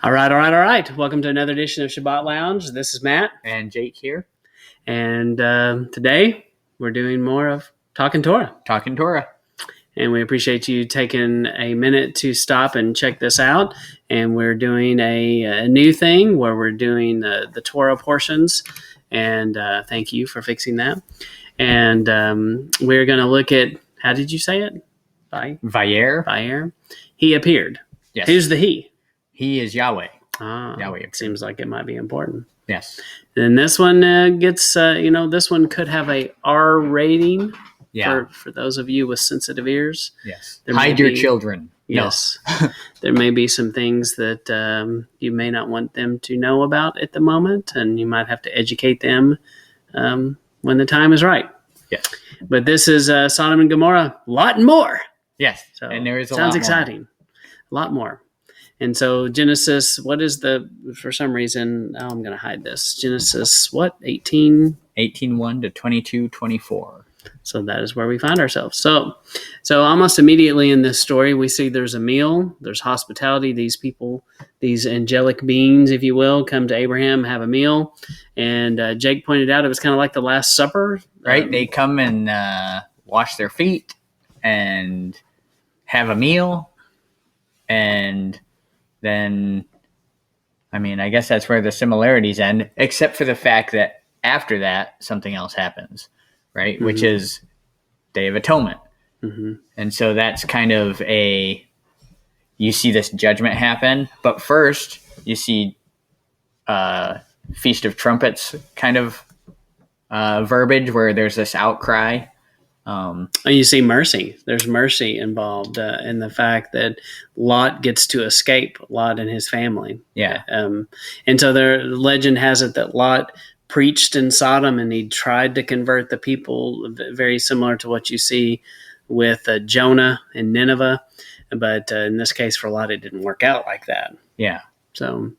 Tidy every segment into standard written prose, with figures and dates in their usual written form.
All right. Welcome to another edition of Shabbat Lounge. This is Matt. And Jake here. And today we're doing more of Talking Torah. Talking Torah. And we appreciate you taking a minute to stop and check this out. And we're doing a new thing where we're doing the Torah Portions. And thank you for fixing that. And we're going to look at, how did you say it? Vayer. He appeared. Yes. Who's the he? He is Yahweh. Yahweh. It seems like it might be important. Yes. Then this one gets, this one could have a R rating. Yeah. For those of you with sensitive ears. Yes. Hide your children. Yes. No. There may be some things that you may not want them to know about at the moment, and you might have to educate them when the time is right. Yes. But this is Sodom and Gomorrah. A lot more. Yes. So and there is a sounds lot exciting. More. A lot more. And so Genesis, what is for some reason, I'm going to hide this. Genesis, what? 18? 18:1 to 22:24. So that is where we find ourselves. So almost immediately in this story, we see there's a meal, there's hospitality. These people, these angelic beings, if you will, come to Abraham, have a meal. And Jake pointed out it was kind of like the Last Supper. Right? They come and wash their feet and have a meal. And then, I guess that's where the similarities end, except for the fact that after that, something else happens, right? Mm-hmm. Which is Day of Atonement. Mm-hmm. And so that's kind of you see this judgment happen, but first you see Feast of Trumpets kind of verbiage where there's this outcry. You see mercy. There's mercy involved in the fact that Lot gets to escape, Lot and his family. Yeah. And so the legend has it that Lot preached in Sodom and he tried to convert the people, very similar to what you see with Jonah in Nineveh. But in this case, for Lot, it didn't work out like that. Yeah. So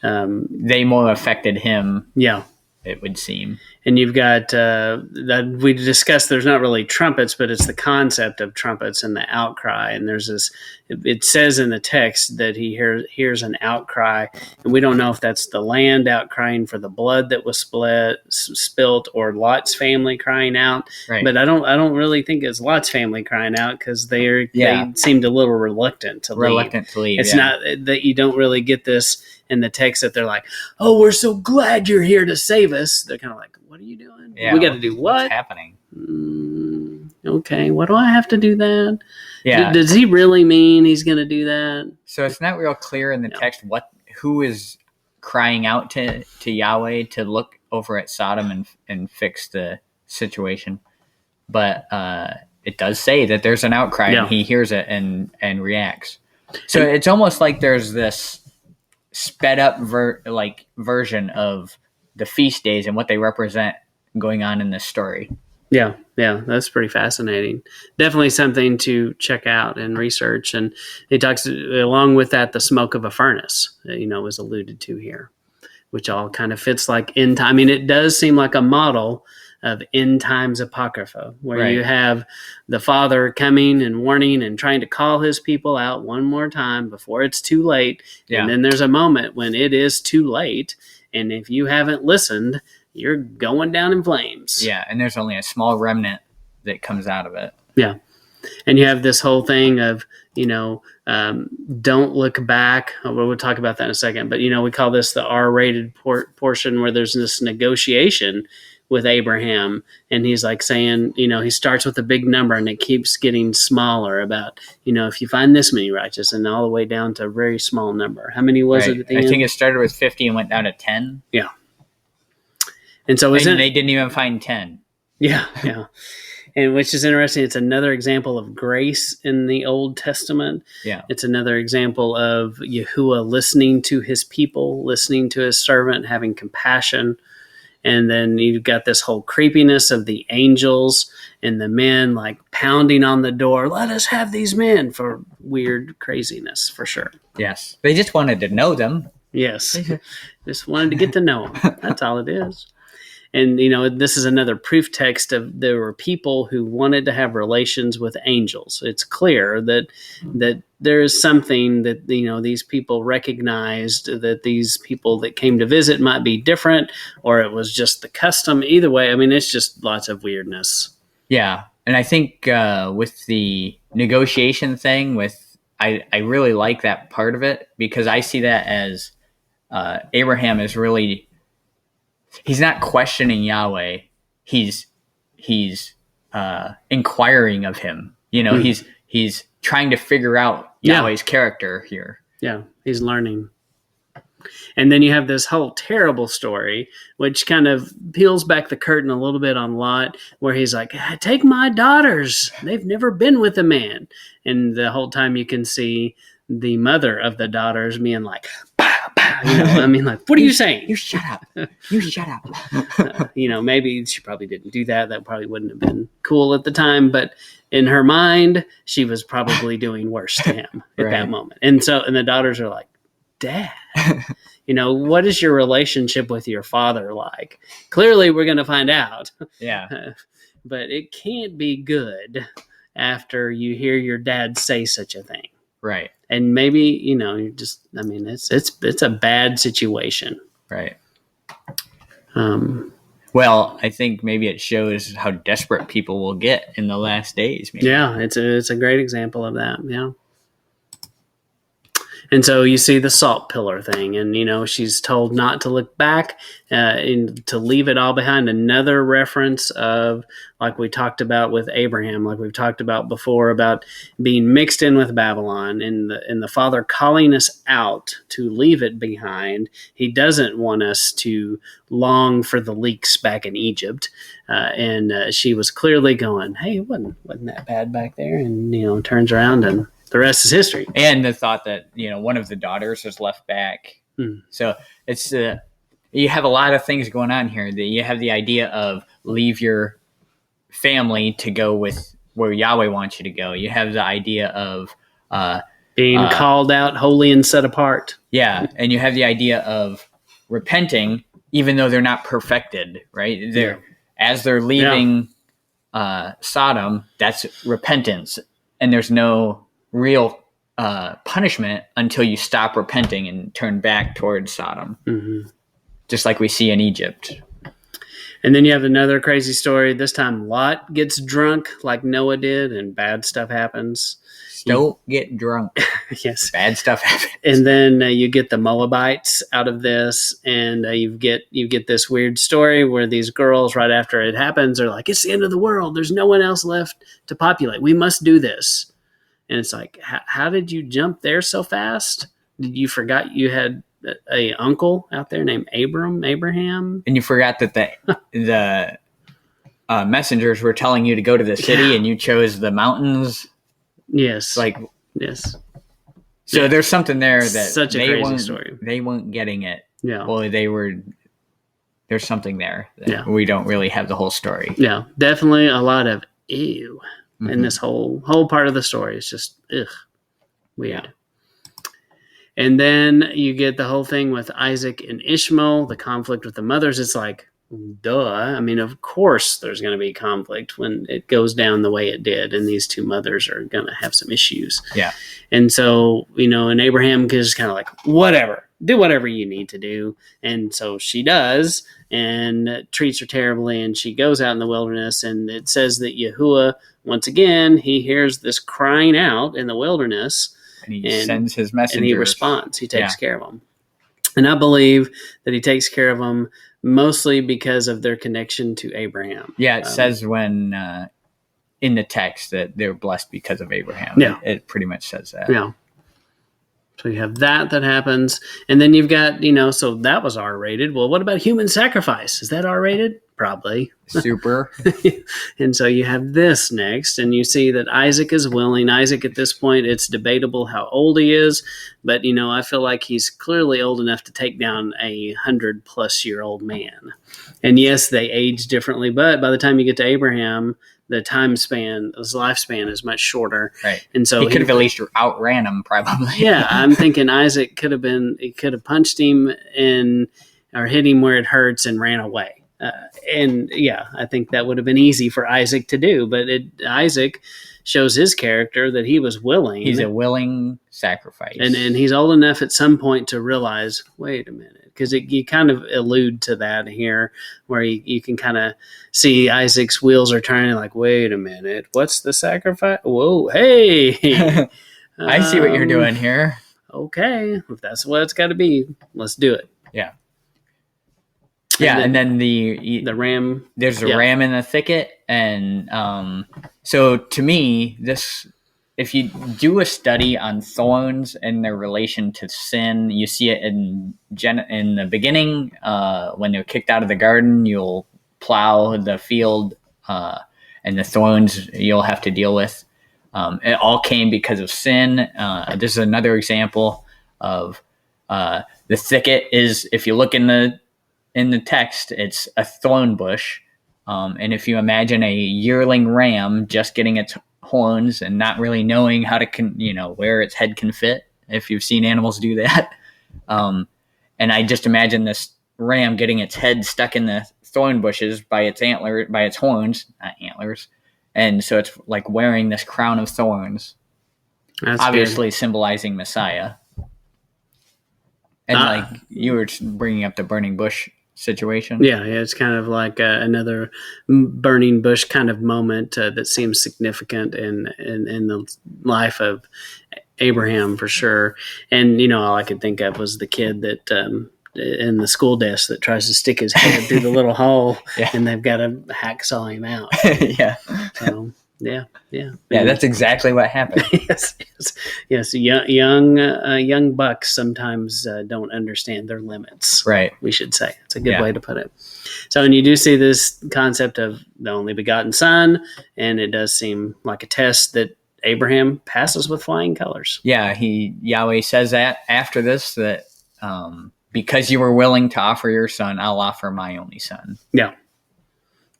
they more affected him. Yeah. It would seem. And you've got that we discussed. There's not really trumpets, but it's the concept of trumpets and the outcry. And there's this. It says in the text that he hears an outcry, and we don't know if that's the land outcrying for the blood that was spilt, or Lot's family crying out. Right. But I don't really think it's Lot's family crying out because they seemed a little reluctant to leave. It's not that you don't really get this in the text that they're like, "Oh, we're so glad you're here to save us." They're kind of like, "What are you doing? Yeah, we got to do what? What's happening?" Okay, what do I have to do that? Yeah. Does he really mean he's going to do that? So it's not real clear in the text who is crying out to Yahweh to look over at Sodom and fix the situation, but it does say that there's an outcry and he hears it and reacts. So it's almost like there's this sped up version of the feast days and what they represent going on in this story. Yeah, that's pretty fascinating. Definitely something to check out and research. And he talks along with that, the smoke of a furnace, was alluded to here, which all kind of fits like end time. It does seem like a model of end times apocrypha, where you have the Father coming and warning and trying to call his people out one more time before it's too late. Yeah. And then there's a moment when it is too late. And if you haven't listened, you're going down in flames. Yeah. And there's only a small remnant that comes out of it. Yeah. And you have this whole thing of, don't look back. We'll talk about that in a second. But, we call this the R-rated portion where there's this negotiation with Abraham, and he's like saying, he starts with a big number and it keeps getting smaller about, if you find this many righteous, and all the way down to a very small number. How many was it at the end? I think it started with 50 and went down to 10. Yeah. And so they didn't even find 10. Yeah. And which is interesting. It's another example of grace in the Old Testament. Yeah. It's another example of Yahuwah listening to his people, listening to his servant, having compassion. And then you've got this whole creepiness of the angels and the men like pounding on the door. Let us have these men, for weird craziness, for sure. Yes. They just wanted to know them. Yes. Just wanted to get to know them. That's all it is. And, this is another proof text of there were people who wanted to have relations with angels. It's clear that there is something that, these people recognized, that these people that came to visit might be different, or it was just the custom. Either way, I mean, it's just lots of weirdness. Yeah. And I think with the negotiation thing, I really like that part of it, because I see that as Abraham is really, he's not questioning Yahweh. He's inquiring of him. He's trying to figure out Yahweh's character here. Yeah, he's learning. And then you have this whole terrible story, which kind of peels back the curtain a little bit on Lot, where he's like, take my daughters. They've never been with a man. And the whole time you can see the mother of the daughters being like, pow, pow, like, what are you saying? You shut up. You shut up. Maybe she probably didn't do that. That probably wouldn't have been cool at the time. But in her mind, she was probably doing worse to him at that moment. And the daughters are like, Dad, what is your relationship with your father like? Clearly, we're going to find out. Yeah. But it can't be good after you hear your dad say such a thing. Right. And maybe, you're just, it's a bad situation. Right. Well, I think maybe it shows how desperate people will get in the last days. Maybe. Yeah, it's a great example of that. Yeah. And so you see the salt pillar thing, and, she's told not to look back and to leave it all behind. Another reference of, like we talked about with Abraham, like we've talked about before, about being mixed in with Babylon, and the Father calling us out to leave it behind. He doesn't want us to long for the leaks back in Egypt. And she was clearly going, hey, it wasn't that bad back there. And, turns around and the rest is history. And the thought that, one of the daughters was left back. So it's you have a lot of things going on here. You have the idea of leave your family to go with where Yahweh wants you to go. You have the idea of being called out, holy and set apart. Yeah. And you have the idea of repenting, even though they're not perfected, right? As they're leaving Sodom, that's repentance. And there's no real punishment until you stop repenting and turn back towards Sodom, just like we see in Egypt. And then you have another crazy story. This time Lot gets drunk like Noah did, and bad stuff happens. Don't get drunk. Yes. Bad stuff happens. And then you get the Moabites out of this, and you get this weird story where these girls, right after it happens, are like, it's the end of the world. There's no one else left to populate. We must do this. And it's like, how did you jump there so fast? Did you forgot you had a uncle out there named Abraham? And you forgot that the messengers were telling you to go to the city, and you chose the mountains. Yes. Yes. So there's something there that such a crazy story. They weren't getting it. Yeah. Well, there's something there that we don't really have the whole story. Yeah. Definitely a lot of ew. And this whole part of the story is just weird. Yeah. And then you get the whole thing with Isaac and Ishmael, the conflict with the mothers. It's like, duh. I mean, of course there's going to be conflict when it goes down the way it did, and these two mothers are going to have some issues. Yeah. And so, and Abraham is kind of like, whatever, do whatever you need to do. And so she does, and treats her terribly, and she goes out in the wilderness, and it says that Yahuwah, once again, he hears this crying out in the wilderness, and he sends his messengers. And he responds. He takes care of them. And I believe that he takes care of them mostly because of their connection to Abraham. Yeah, it says when in the text that they're blessed because of Abraham. Yeah. It pretty much says that. Yeah. So you have that happens. And then you've got, so that was R-rated. Well, what about human sacrifice? Is that R-rated? Probably. Super. And so you have this next, and you see that Isaac is willing. Isaac, at this point, it's debatable how old he is, but, I feel like he's clearly old enough to take down a 100-plus-year-old man. And yes, they age differently, but by the time you get to Abraham, the time span, his lifespan is much shorter. Right. And so he could have at least outran him, probably. Yeah, I'm thinking Isaac could have punched him or hit him where it hurts and ran away. And yeah, I think that would have been easy for Isaac to do, but Isaac shows his character that he was willing. He's a willing sacrifice. And he's old enough at some point to realize, wait a minute, because you kind of allude to that here, where you can kind of see Isaac's wheels are turning like, wait a minute, what's the sacrifice? Whoa, hey. I see what you're doing here. Okay, if that's what it's got to be, let's do it. Yeah. Yeah, and then the ram. There's a ram in the thicket, and so to me, if you do a study on thorns and their relation to sin, you see it in the beginning when they're kicked out of the garden. You'll plow the field, and the thorns you'll have to deal with. It all came because of sin. This is another example of the thicket is, if you look in the text, it's a thorn bush. And if you imagine a yearling ram just getting its horns and not really knowing how to, where its head can fit, if you've seen animals do that. And I just imagine this ram getting its head stuck in the thorn bushes by its horns, not antlers. And so it's like wearing this crown of thorns, That's obviously good. symbolizing Messiah. And like you were bringing up the burning bush situation. Yeah, it's kind of like another burning bush kind of moment that seems significant in the life of Abraham for sure. And all I could think of was the kid that in the school desk that tries to stick his head through the little hole, and they've got to hacksaw him out. Yeah. So yeah. That's exactly what happened. yes. Young bucks sometimes don't understand their limits. Right. We should say it's a good way to put it. So, and you do see this concept of the only begotten Son, and it does seem like a test that Abraham passes with flying colors. Yeah, Yahweh says that after this that because you were willing to offer your son, I'll offer my only son. Yeah.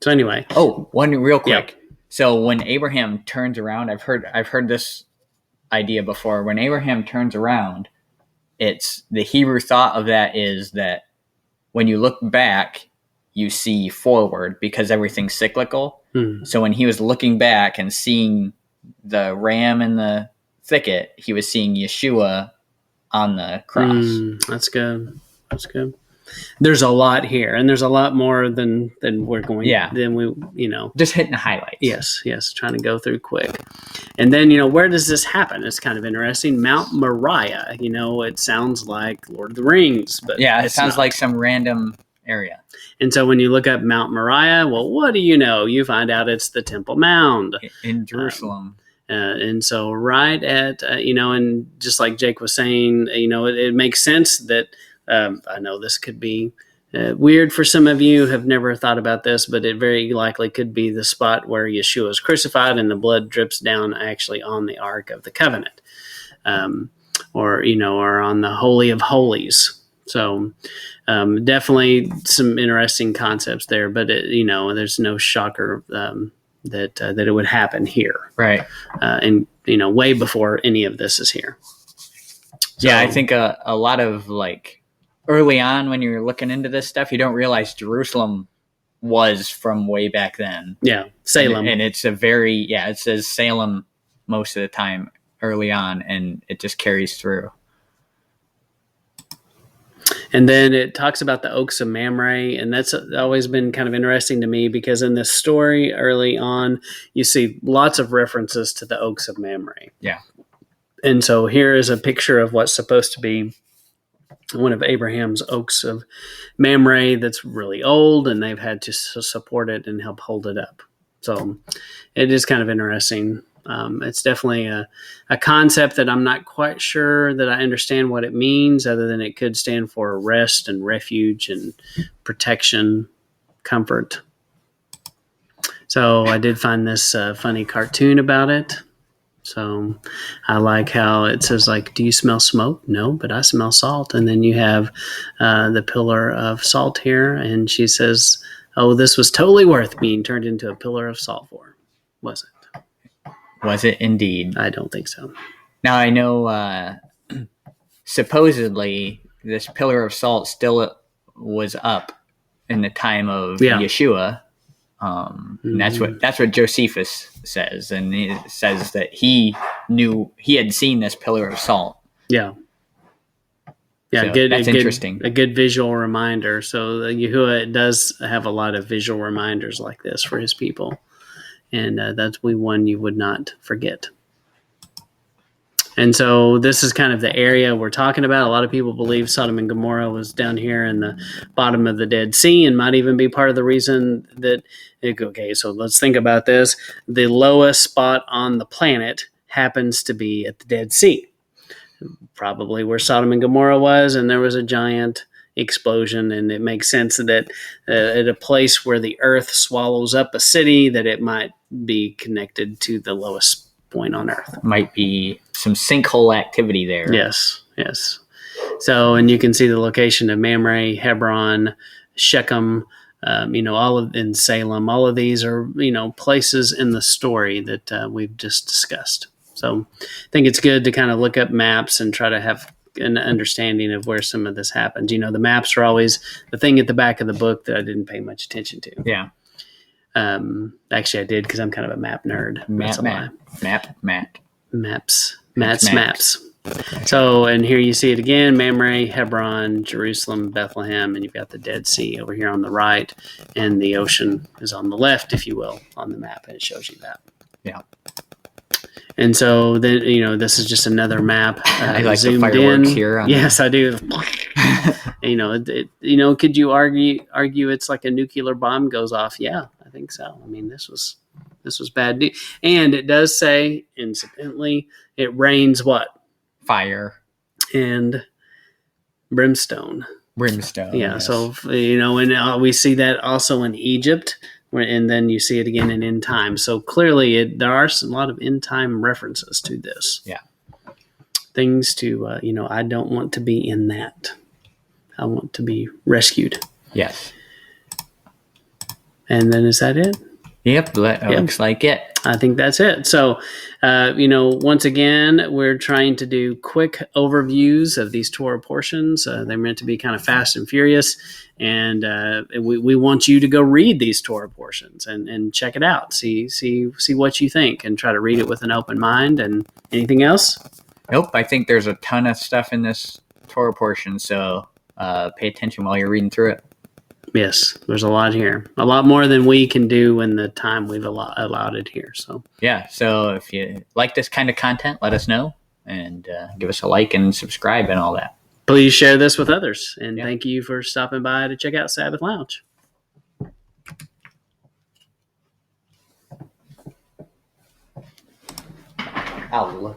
So anyway. Oh, one real quick. Yeah. So when Abraham turns around, I've heard this idea before. When Abraham turns around, it's the Hebrew thought of that is that when you look back, you see forward because everything's cyclical. Mm. So when he was looking back and seeing the ram in the thicket, he was seeing Yeshua on the cross. That's good. There's a lot here, and there's a lot more than we're going. Yeah. Than we, just hitting the highlights. Yes. Trying to go through quick, and then where does this happen? It's kind of interesting. Mount Moriah. It sounds like Lord of the Rings, but it sounds like some random area. And so when you look up Mount Moriah, well, what do you know? You find out it's the Temple Mound in Jerusalem. And so right at, and just like Jake was saying, it makes sense that I know this could be weird for some of you who have never thought about this, but it very likely could be the spot where Yeshua is crucified and the blood drips down actually on the Ark of the Covenant, or on the Holy of Holies. So definitely some interesting concepts there, but there's no shocker that it would happen here, right? And way before any of this is here. So, I think a lot of like early on when you're looking into this stuff, you don't realize Jerusalem was from way back then. Yeah, Salem, and it's it says Salem most of the time early on, and it just carries through. And then it talks about the oaks of Mamre, and that's always been kind of interesting to me because in this story early on, you see lots of references to the oaks of Mamre. Yeah. And so here is a picture of what's supposed to be one of Abraham's oaks of Mamre that's really old, and they've had to support it and help hold it up. So it is kind of interesting. It's definitely a concept that I'm not quite sure that I understand what it means, other than it could stand for rest and refuge and protection, comfort. So I did find this funny cartoon about it. So I like how it says, like, do you smell smoke? No, but I smell salt. And then you have the pillar of salt here. And she says, oh, this was totally worth being turned into a pillar of salt for. Was it? Was it indeed? I don't think so. Now, I know supposedly this pillar of salt still was up in the time of Yeah. Yeshua. And that's what Josephus says, and he says that he had seen this pillar of salt. Yeah. Yeah, So that's interesting. A good visual reminder. So Yahuwah does have a lot of visual reminders like this for his people, and that's one you would not forget. And so this is kind of the area we're talking about. A lot of people believe Sodom and Gomorrah was down here in the bottom of the Dead Sea, and might even be part of the reason that, okay, so let's think about this. The lowest spot on the planet happens to be at the Dead Sea, probably where Sodom and Gomorrah was, and there was a giant explosion, and it makes sense that at a place where the earth swallows up a city, that it might be connected to the lowest point on earth. Might be some sinkhole activity there. Yes. So, and you can see the location of Mamre, Hebron, Shechem, all of in Salem. All of these are, places in the story that we've just discussed. So I think it's good to kind of look up maps and try to have an understanding of where some of this happens. The maps are always the thing at the back of the book that I didn't pay much attention to. Yeah. Actually, I did, because I'm kind of a map nerd. That's a lie. Maps. So, and here you see it again: Mamre, Hebron, Jerusalem, Bethlehem, and you've got the Dead Sea over here on the right, and the ocean is on the left, if you will, on the map, and it shows you that. Yeah. And so then, this is just another map. I like the fireworks here. Yes, I do. Could you argue it's like a nuclear bomb goes off? Yeah, I think so. I mean, this was bad news. And it does say, incidentally, it rains what? Fire. And brimstone. Yeah. Yes. So, and we see that also in Egypt, and then you see it again in end time. So clearly there are a lot of end time references to this. Yeah. Things to, I don't want to be in that. I want to be rescued. Yes. And then is that it? Yep. Looks like it. I think that's it. So, once again, we're trying to do quick overviews of these Torah portions. They're meant to be kind of fast and furious. And we want you to go read these Torah portions and check it out. See what you think, and try to read it with an open mind. And anything else? Nope. I think there's a ton of stuff in this Torah portion. So pay attention while you're reading through it. Yes, there's a lot here. A lot more than we can do in the time we've allotted here. So yeah. So if you like this kind of content, let us know, and give us a like and subscribe and all that. Please share this with others. And thank you for stopping by to check out Sabbath Lounge. I'll look.